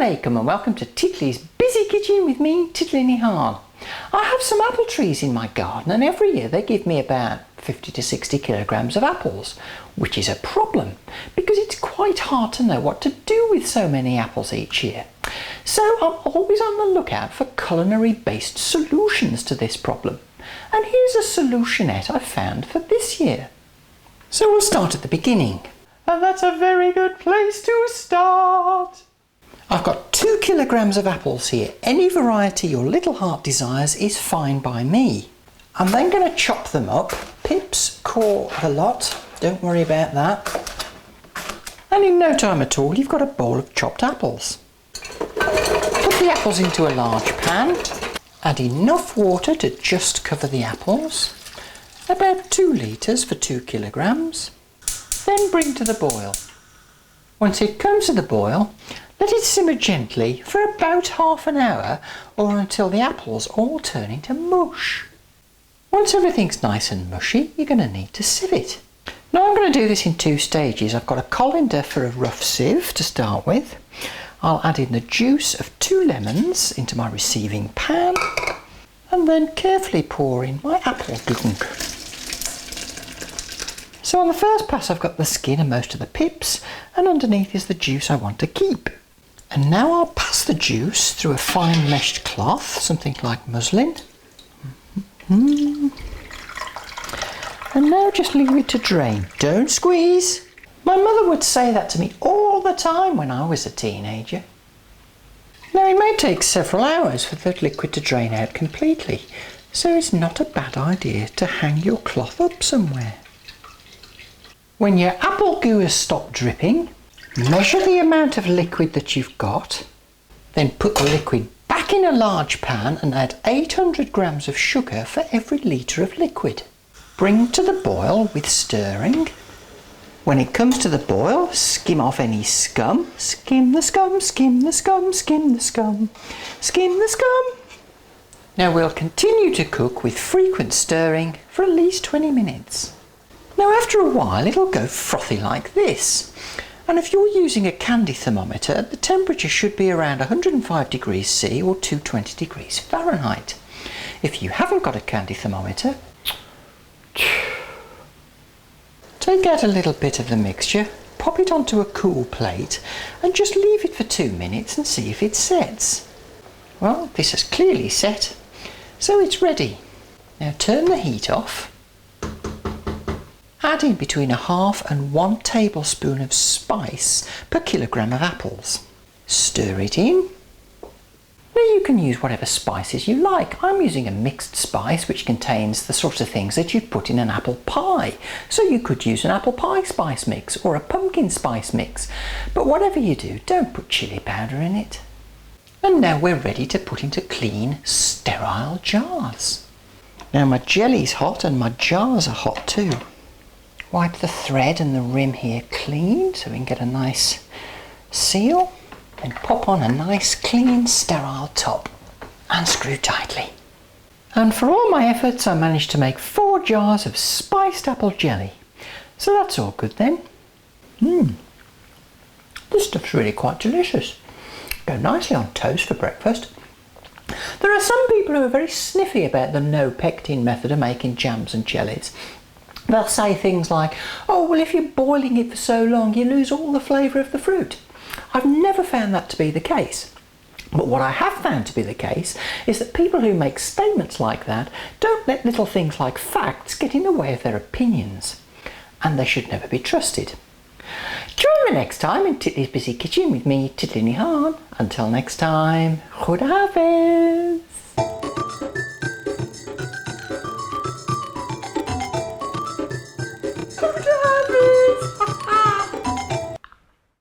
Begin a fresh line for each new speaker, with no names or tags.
Assalamualaikum and welcome to Titli's Busy Kitchen with me, Titli. I have some apple trees in my garden and every year they give me about 50 to 60 kilograms of apples, which is a problem because it's quite hard to know what to do with so many apples each year. So I'm always on the lookout for culinary based solutions to this problem. And here's a solutionette I found for this year. So we'll start at the beginning. And that's a very good place to start. I've got 2 kilograms of apples here. Any variety your little heart desires is fine by me. I'm then going to chop them up. Pips, core the lot. Don't worry about that. And in no time at all, you've got a bowl of chopped apples. Put the apples into a large pan. Add enough water to just cover the apples. About 2 litres for 2 kilograms. Then bring to the boil. Once it comes to the boil, let it simmer gently for about half an hour or until the apples all turn into mush. Once everything's nice and mushy, you're going to need to sieve it. Now I'm going to do this in 2 stages. I've got a colander for a rough sieve to start with. I'll add in the juice of 2 lemons into my receiving pan and then carefully pour in my apple gunk. So on the first pass I've got the skin and most of the pips, and underneath is the juice I want to keep. And now I'll pass the juice through a fine meshed cloth, something like muslin. And now just leave it to drain. Don't squeeze. My mother would say that to me all the time when I was a teenager. Now it may take several hours for the liquid to drain out completely, so it's not a bad idea to hang your cloth up somewhere. When your apple goo has stopped dripping, measure the amount of liquid that you've got, then put the liquid back in a large pan and add 800 grams of sugar for every litre of liquid. Bring to the boil with stirring. When it comes to the boil, skim off any scum. Skim the scum, skim the scum, skim the scum, skim the scum. Now we'll continue to cook with frequent stirring for at least 20 minutes. Now after a while it'll go frothy like this, and if you're using a candy thermometer the temperature should be around 105 degrees C or 220 degrees Fahrenheit. If you haven't got a candy thermometer, take out a little bit of the mixture, pop it onto a cool plate and just leave it for 2 minutes and see if it sets. Well, this has clearly set, so it's ready. Now turn the heat off. Add in between 1/2 and 1 tablespoon of spice per kilogram of apples. Stir it in. Now you can use whatever spices you like. I'm using a mixed spice which contains the sorts of things that you'd put in an apple pie. So you could use an apple pie spice mix or a pumpkin spice mix. But whatever you do, don't put chili powder in it. And now we're ready to put into clean, sterile jars. Now my jelly's hot and my jars are hot too. Wipe the thread and the rim here clean so we can get a nice seal. Then pop on a nice clean sterile top and screw tightly. And for all my efforts I managed to make 4 jars of spiced apple jelly. So that's all good then. This stuff's really quite delicious. Go nicely on toast for breakfast. There are some people who are very sniffy about the no pectin method of making jams and jellies. They'll say things like, oh well if you're boiling it for so long you lose all the flavour of the fruit. I've never found that to be the case. But what I have found to be the case is that people who make statements like that don't let little things like facts get in the way of their opinions. And they should never be trusted. Join me next time in Titli's Busy Kitchen with me, Titli. Until next time, Khuda Hafiz.